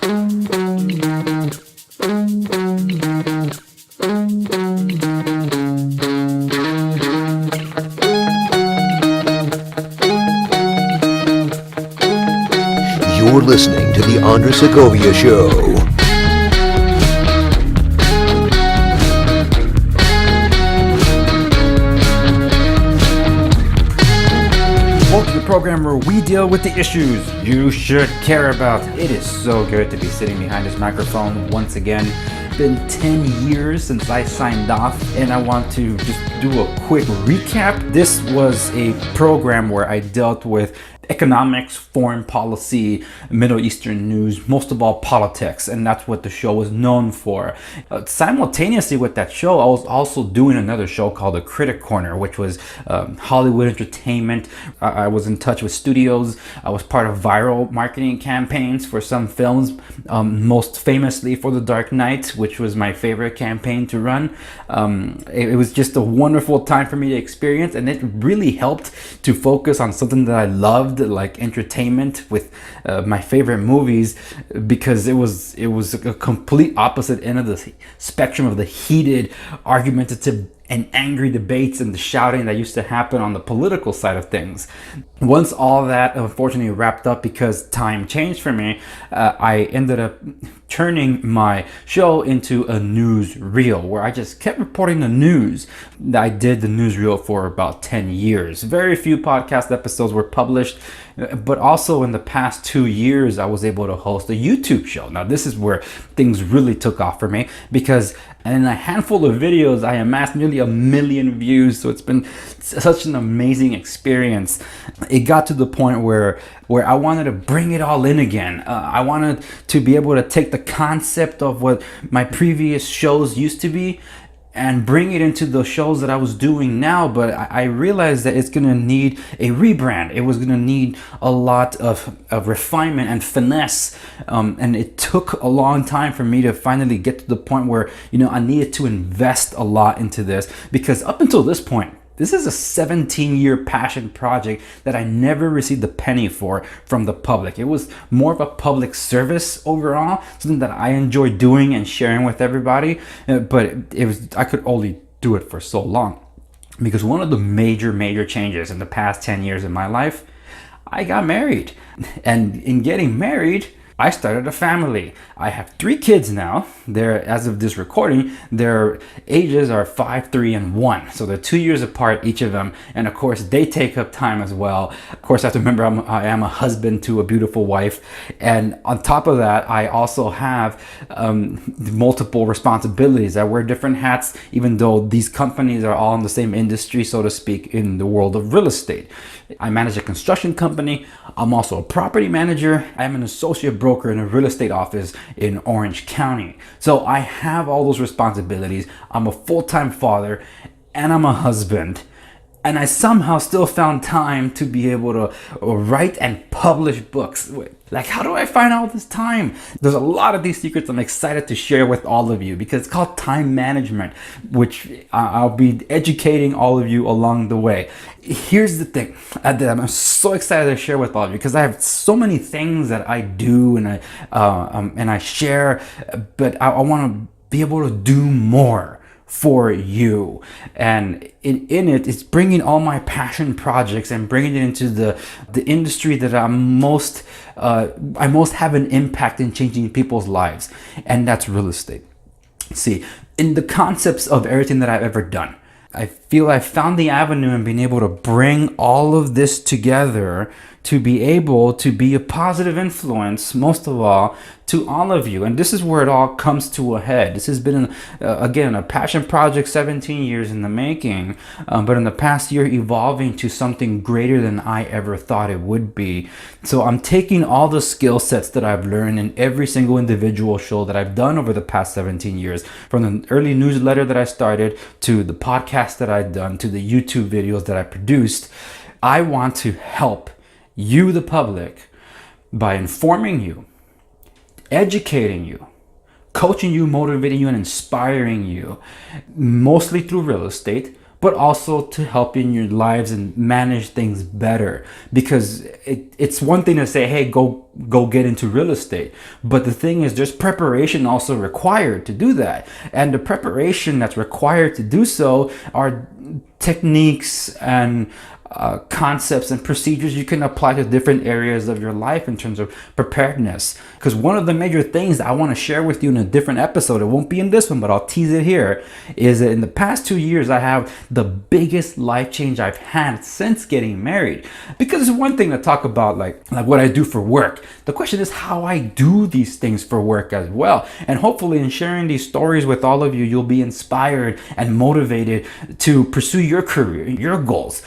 You're listening to the Andres Segovia Show. Welcome to the program where we deal with the issues you should care about. It is so good to be sitting behind this microphone once again. Been 10 years since I signed off, and I want to just do a quick recap. This was a program where I dealt with economics, foreign policy, Middle Eastern news, most of all politics, and that's what the show was known for. Simultaneously with that show, I was also doing another show called The Critic Corner, which was Hollywood entertainment. I was in touch with studios. I was part of viral marketing campaigns for some films, most famously for The Dark Knight, which was my favorite campaign to run. It was just a wonderful time for me to experience, and it really helped to focus on something that I loved, like entertainment with my favorite movies, because it was a complete opposite end of the spectrum of the heated, argumentative and angry debates and the shouting that used to happen on the political side of things. Once all that unfortunately wrapped up because time changed for me, I ended up turning my show into a newsreel where I just kept reporting the news. I did the newsreel for about 10 years. Very few podcast episodes were published, but also in the past 2 years, I was able to host a YouTube show. Now, this is where things really took off for me, because in a handful of videos, I amassed nearly 1 million views. So it's been such an amazing experience. It got to the point where I wanted to bring it all in again. I wanted to be able to take the concept of what my previous shows used to be and bring it into the shows that I was doing now, but I realized that it's gonna need a rebrand. It was gonna need a lot of refinement and finesse, and it took a long time for me to finally get to the point where, I needed to invest a lot into this, because up until this point, this is a 17-year passion project that I never received a penny for from the public. It was more of a public service overall, something that I enjoy doing and sharing with everybody. But I could only do it for so long, because one of the major changes in the past 10 years in my life, I got married. And in getting married, I started a family. I have 3 kids now. As of this recording, their ages are 5, 3, and 1. So they're 2 years apart, each of them. And of course, they take up time as well. Of course, I have to remember I am a husband to a beautiful wife. And on top of that, I also have multiple responsibilities. I wear different hats, even though these companies are all in the same industry, so to speak, in the world of real estate. I manage a construction company. I'm also a property manager. I'm an associate broker in a real estate office in Orange County. So I have all those responsibilities. I'm a full-time father, and I'm a husband. And I somehow still found time to be able to write and publish books. Like, how do I find all this time? There's a lot of these secrets I'm excited to share with all of you, because it's called time management, which I'll be educating all of you along the way. Here's the thing that I'm so excited to share with all of you, because I have so many things that I do and I share, but I want to be able to do more for you. And in it, it's bringing all my passion projects and bringing it into the industry that I most have an impact in changing people's lives, and that's real estate. See, in the concepts of everything that I've ever done, I feel I found the avenue and being able to bring all of this together to be able to be a positive influence, most of all, to all of you. And this is where it all comes to a head. This has been, again, a passion project, 17 years in the making, but in the past year evolving to something greater than I ever thought it would be. So I'm taking all the skill sets that I've learned in every single individual show that I've done over the past 17 years, from the early newsletter that I started, to the podcast that I've done, to the YouTube videos that I produced. I want to help you, the public, by informing you, educating you, coaching you, motivating you, and inspiring you, mostly through real estate, but also to help in your lives and manage things better. Because it's one thing to say, hey, go get into real estate, but the thing is, there's preparation also required to do that, and the preparation that's required to do so are techniques and concepts and procedures you can apply to different areas of your life in terms of preparedness. Because one of the major things that I want to share with you in a different episode, it won't be in this one, but I'll tease it here, is that in the past 2 years I have the biggest life change I've had since getting married. Because it's one thing to talk about like what I do for work. The question is how I do these things for work as well. And hopefully in sharing these stories with all of you, you'll be inspired and motivated to pursue your career, your goals,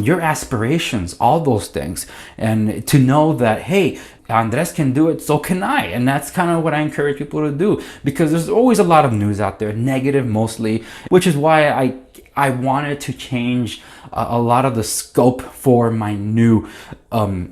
your aspirations, all those things, and to know that, hey, Andres can do it, so can I. And that's kind of what I encourage people to do, because there's always a lot of news out there, negative mostly, which is why I wanted to change a lot of the scope for my new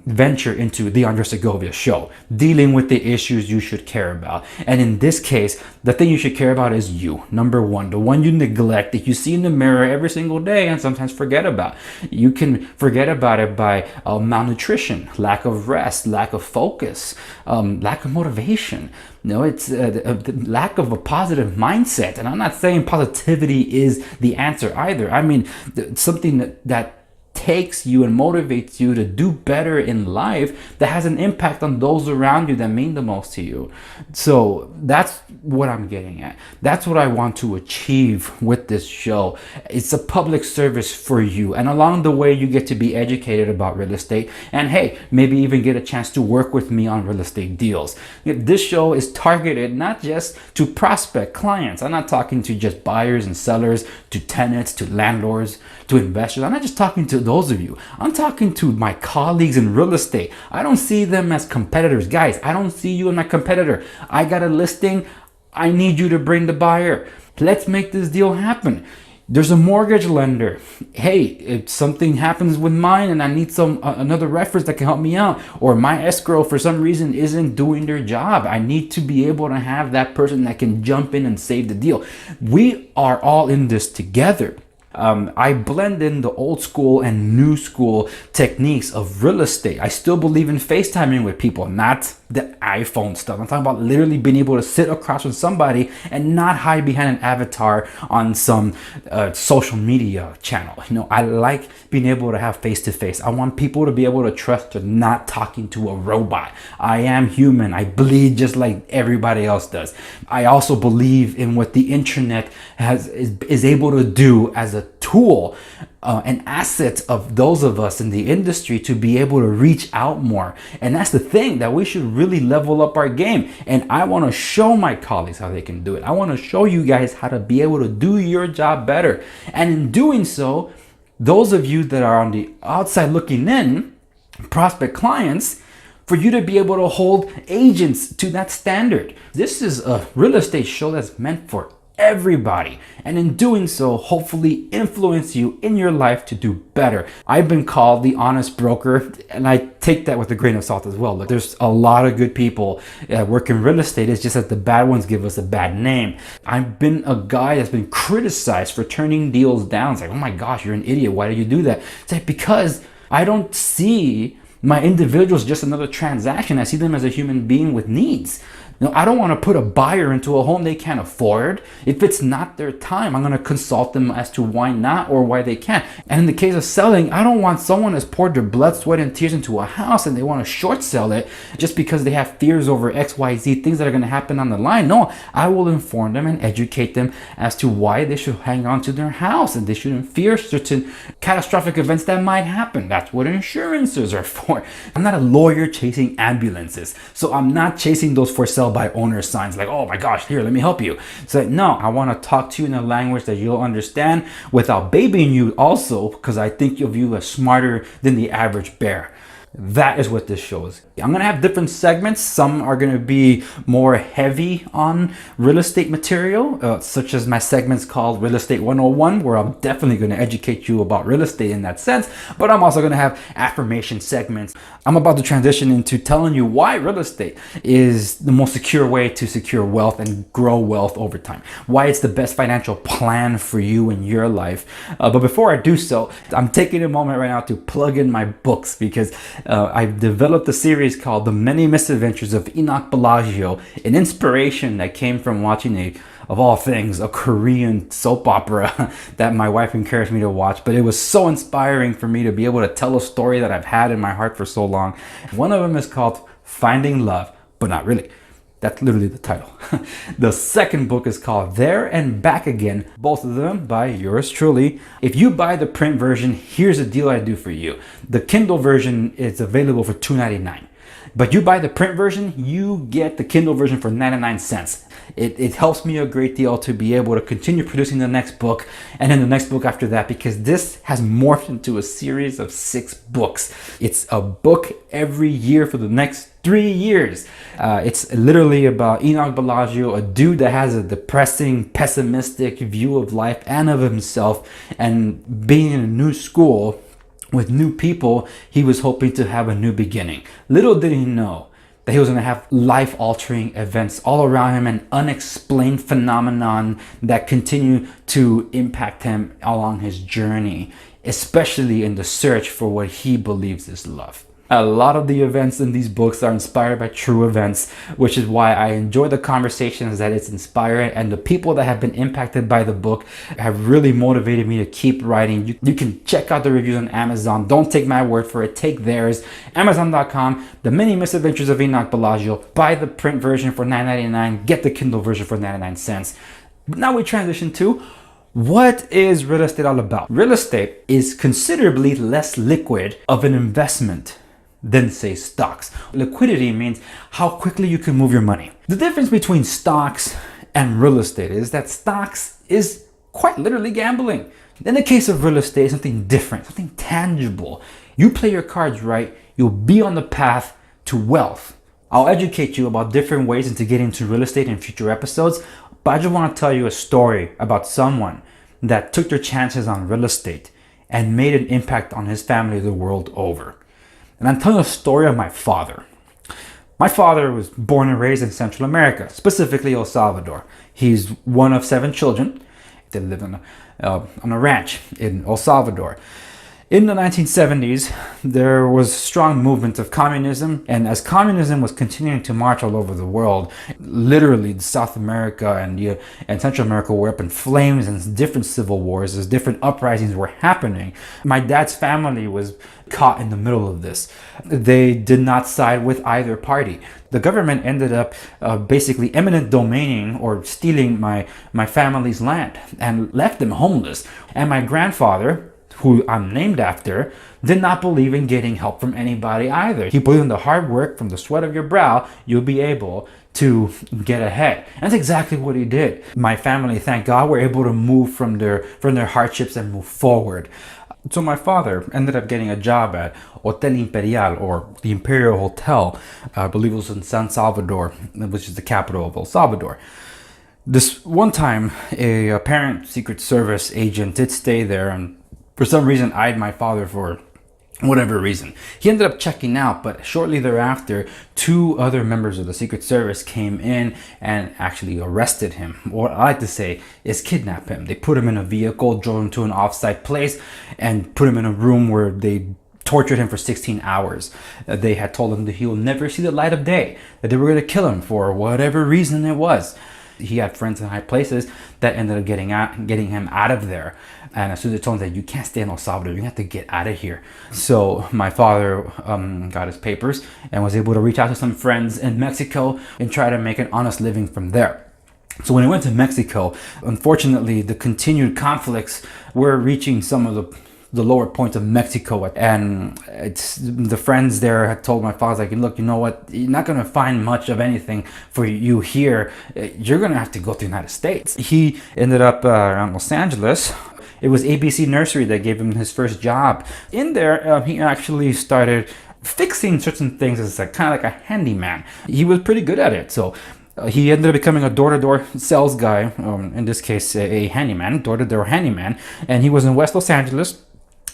venture into the Andres Segovia Show, dealing with the issues you should care about. And in this case, the thing you should care about is you, number one, the one you neglect, that you see in the mirror every single day and sometimes forget about. You can forget about it by malnutrition, lack of rest, lack of focus, lack of motivation. No, it's the lack of a positive mindset. And I'm not saying positivity is the answer either. I mean, something that takes you and motivates you to do better in life, that has an impact on those around you that mean the most to you. So that's what I'm getting at. That's what I want to achieve with this show. It's a public service for you, and along the way you get to be educated about real estate, and hey, maybe even get a chance to work with me on real estate deals. This show is targeted not just to prospect clients. I'm not talking to just buyers and sellers, to tenants, to landlords, to investors. I'm not just talking to those of you. I'm talking to my colleagues in real estate. I don't see them as competitors. Guys, I don't see you as my competitor. I got a listing. I need you to bring the buyer. Let's make this deal happen. There's a mortgage lender. Hey, if something happens with mine and I need another reference that can help me out, or my escrow for some reason isn't doing their job, I need to be able to have that person that can jump in and save the deal. We are all in this together. I blend in the old school and new school techniques of real estate. I still believe in FaceTiming with people, not the iPhone stuff. I'm talking about literally being able to sit across from somebody and not hide behind an avatar on some social media channel. You know, I like being able to have face-to-face. I want people to be able to trust they're not talking to a robot. I am human. I bleed just like everybody else does. I also believe in what the internet is able to do as a tool, an asset of those of us in the industry to be able to reach out more. And that's the thing, that we should really level up our game. And I want to show my colleagues how they can do it. I want to show you guys how to be able to do your job better. And in doing so, those of you that are on the outside looking in, prospect clients, for you to be able to hold agents to that standard. This is a real estate show that's meant for everybody, and in doing so, hopefully influence you in your life to do better. I've been called the honest broker, and I take that with a grain of salt as well. Look, there's a lot of good people work in real estate. It's just that the bad ones give us a bad name. I've been a guy that's been criticized for turning deals down. It's like, oh my gosh, you're an idiot. Why do you do that? It's like, because I don't see my individuals just another transaction. I see them as a human being with needs. You know, I don't want to put a buyer into a home they can't afford. If it's not their time, I'm going to consult them as to why not or why they can't. And in the case of selling, I don't want someone that's poured their blood, sweat, and tears into a house and they want to short sell it just because they have fears over X, Y, Z, things that are going to happen on the line. No, I will inform them and educate them as to why they should hang on to their house and they shouldn't fear certain catastrophic events that might happen. That's what insurances are for. I'm not a lawyer chasing ambulances, so I'm not chasing those for sale by owner signs like, oh my gosh, here, let me help you. So no, I want to talk to you in a language that you'll understand without babying you also, because I think of you as smarter than the average bear. That is what this show is. I'm going to have different segments. Some are going to be more heavy on real estate material, such as my segments called Real Estate 101, where I'm definitely going to educate you about real estate in that sense. But I'm also going to have affirmation segments. I'm about to transition into telling you why real estate is the most secure way to secure wealth and grow wealth over time. Why it's the best financial plan for you in your life. But before I do so, I'm taking a moment right now to plug in my books, because I've developed a series called The Many Misadventures of Enoch Bellagio, an inspiration that came from watching of all things, a Korean soap opera that my wife encouraged me to watch. But it was so inspiring for me to be able to tell a story that I've had in my heart for so long. One of them is called Finding Love, but not really. That's literally the title. The second book is called There and Back Again, both of them by yours truly. If you buy the print version, here's a deal I do for you. The Kindle version is available for $2.99. But you buy the print version, you get the Kindle version for 99 cents. It helps me a great deal to be able to continue producing the next book and then the next book after that, because this has morphed into a series of 6 books. It's a book every year for the next 3 years. It's literally about Enoch Bellagio, a dude that has a depressing, pessimistic view of life and of himself, and being in a new school with new people, he was hoping to have a new beginning. Little did he know that he was going to have life-altering events all around him, an unexplained phenomenon that continue to impact him along his journey, especially in the search for what he believes is love. A lot of the events in these books are inspired by true events, which is why I enjoy the conversations that it's inspiring, and the people that have been impacted by the book have really motivated me to keep writing. You can check out the reviews on Amazon. Don't take my word for it, take theirs. Amazon.com, The Many Misadventures of Enoch Bellagio. Buy the print version for $9.99, get the Kindle version for 99 cents. Now we transition to, what is real estate all about? Real estate is considerably less liquid of an investment than, say, stocks. Liquidity means how quickly you can move your money. The difference between stocks and real estate is that stocks is quite literally gambling. In the case of real estate, something different, something tangible. You play your cards right, you'll be on the path to wealth. I'll educate you about different ways into getting into real estate in future episodes, but I just want to tell you a story about someone that took their chances on real estate and made an impact on his family the world over. And I'm telling a story of my father. My father was born and raised in Central America, specifically El Salvador. He's one of 7 children. They live on a ranch in El Salvador. In the 1970s, there was strong movement of communism, and as communism was continuing to march all over the world, literally South America and Central America were up in flames, and different civil wars, as different uprisings were happening. My dad's family was caught in the middle of this. They did not side with either party. The government ended up basically eminent domaining or stealing my family's land and left them homeless. And my grandfather, who I'm named after, did not believe in getting help from anybody either. He believed in the hard work, from the sweat of your brow, you'll be able to get ahead. And that's exactly what he did. My family, thank God, were able to move from their hardships and move forward. So my father ended up getting a job at Hotel Imperial, or the Imperial Hotel. I believe it was in San Salvador, which is the capital of El Salvador. This one time, a apparent Secret Service agent did stay there and for some reason eyed my father for whatever reason. He ended up checking out, but shortly thereafter, 2 other members of the Secret Service came in and actually arrested him. What I like to say is kidnap him. They put him in a vehicle, drove him to an off-site place, and put him in a room where they tortured him for 16 hours. They had told him that he will never see the light of day, that they were going to kill him for whatever reason it was. He had friends in high places that ended up getting him out of there. And as soon as they told him that you can't stay in El Salvador, you have to get out of here. So my father got his papers and was able to reach out to some friends in Mexico and try to make an honest living from there. So when he went to Mexico, unfortunately, the continued conflicts were reaching some of the lower points of Mexico, and the friends there had told my father, like, look, you know what, you're not going to find much of anything for you here. You're going to have to go to the United States. He ended up around Los Angeles. It was ABC Nursery that gave him his first job. In there, he actually started fixing certain things as kind of like a handyman. He was pretty good at it. So he ended up becoming a door-to-door sales guy, in this case a handyman, door-to-door handyman, and he was in West Los Angeles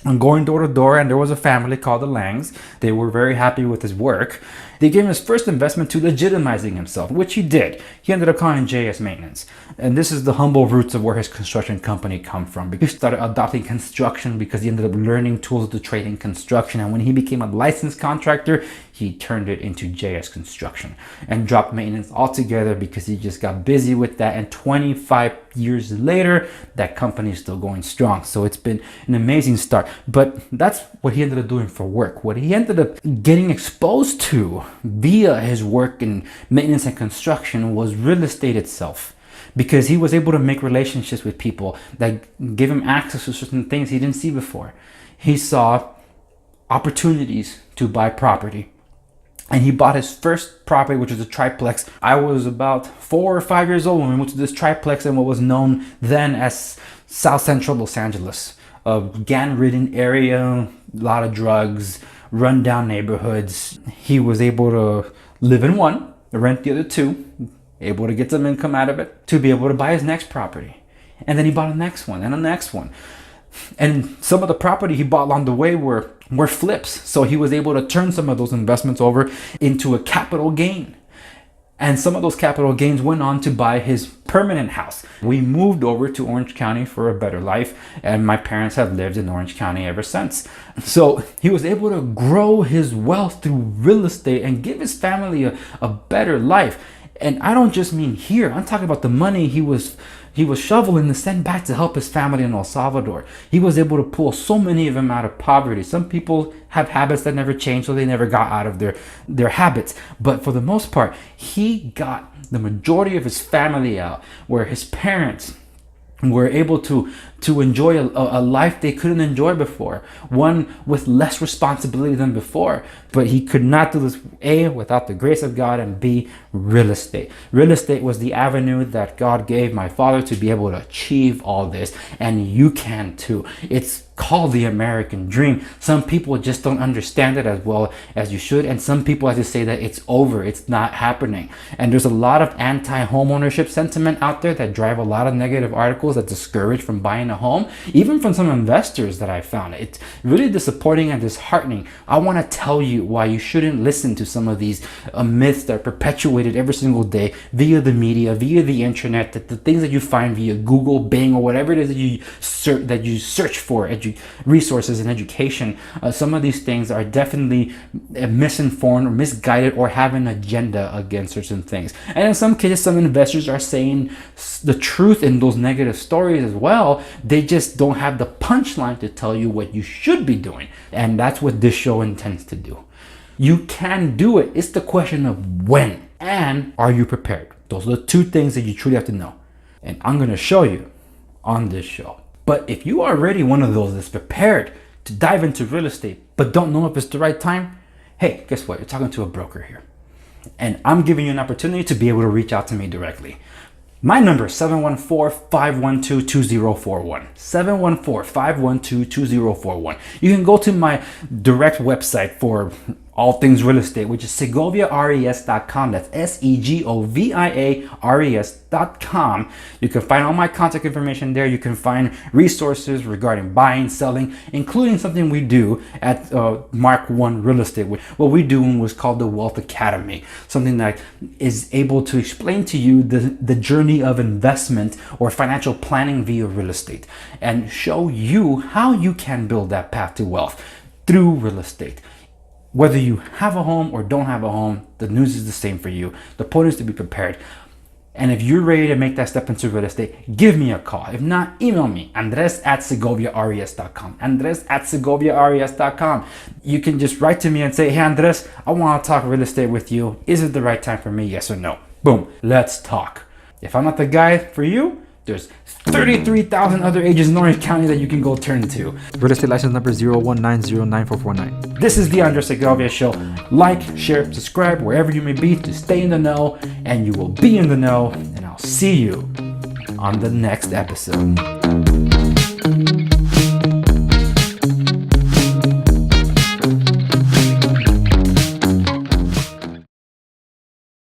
and going door to door, and there was a family called the Langs. They were very happy with his work. They gave him his first investment to legitimizing himself, which he did. He ended up calling JS Maintenance. And this is the humble roots of where his construction company come from. He started adopting construction because he ended up learning tools of the trade in construction. And when he became a licensed contractor, he turned it into JS Construction and dropped maintenance altogether because he just got busy with that. And 25 years later, that company is still going strong. So it's been an amazing start. But that's what he ended up doing for work. What he ended up getting exposed to via his work in maintenance and construction was real estate itself, because he was able to make relationships with people that give him access to certain things he didn't see before. He saw opportunities to buy property, and he bought his first property, which was a triplex. I was about 4 or 5 years old when we moved to this triplex in what was known then as South Central Los Angeles, a gang-ridden area, a lot of drugs, run-down neighborhoods. He was able to live in one, rent the other two, able to get some income out of it, to be able to buy his next property. And then he bought the next one and the next one. And some of the property he bought along the way were flips. So he was able to turn some of those investments over into a capital gain. And some of those capital gains went on to buy his permanent house. We moved over to Orange County for a better life, and my parents have lived in Orange County ever since. So he was able to grow his wealth through real estate and give his family a better life. And I don't just mean here. I'm talking about the money he was shoveling to send back to help his family in El Salvador. He was able to pull so many of them out of poverty. Some people have habits that never change, so they never got out of their habits. But for the most part, he got the majority of his family out, where his parents were able to enjoy a life they couldn't enjoy before, one with less responsibility than before. But he could not do this, A, without the grace of God, and B, real estate. Real estate was the avenue that God gave my father to be able to achieve all this, and you can too. It's called the American dream. Some people just don't understand it as well as you should, and some people have to say that it's over, it's not happening. And there's a lot of anti-home ownership sentiment out there that drive a lot of negative articles that discourage from buying a home, even from some investors that I found. It's really disappointing and disheartening. I want to tell you why you shouldn't listen to some of these myths that are perpetuated every single day via the media, via the internet, that the things that you find via Google, Bing, or whatever it is that you search for, resources and education. Some of these things are definitely misinformed or misguided or have an agenda against certain things. And in some cases, some investors are saying the truth in those negative stories as well. They just don't have the punchline to tell you what you should be doing. And that's what this show intends to do. You can do it. It's the question of when and are you prepared? Those are the two things that you truly have to know. And I'm going to show you on this show. But if you are already one of those that's prepared to dive into real estate but don't know if it's the right time, hey, guess what? You're talking to a broker here. And I'm giving you an opportunity to be able to reach out to me directly. My number is 714-512-2041. 714-512-2041. You can go to my direct website for all things real estate, which is segoviares.com. That's segoviares.com. You can find all my contact information there. You can find resources regarding buying, selling, including something we do at Mark One Real Estate. What we do was called the Wealth Academy, something that is able to explain to you the journey of investment or financial planning via real estate and show you how you can build that path to wealth through real estate. Whether you have a home or don't have a home, the news is the same for you. The point is to be prepared. And if you're ready to make that step into real estate, give me a call. If not, email me, andres@segoviares.com. andres@segoviares.com. You can just write to me and say, hey, Andres, I want to talk real estate with you. Is it the right time for me? Yes or no? Boom. Let's talk. If I'm not the guy for you, there's 33,000 other agents in Orange County that you can go turn to. Real estate license number 019094449. This is the Andres Segovia Show. Like, share, subscribe wherever you may be to stay in the know, and you will be in the know. And I'll see you on the next episode.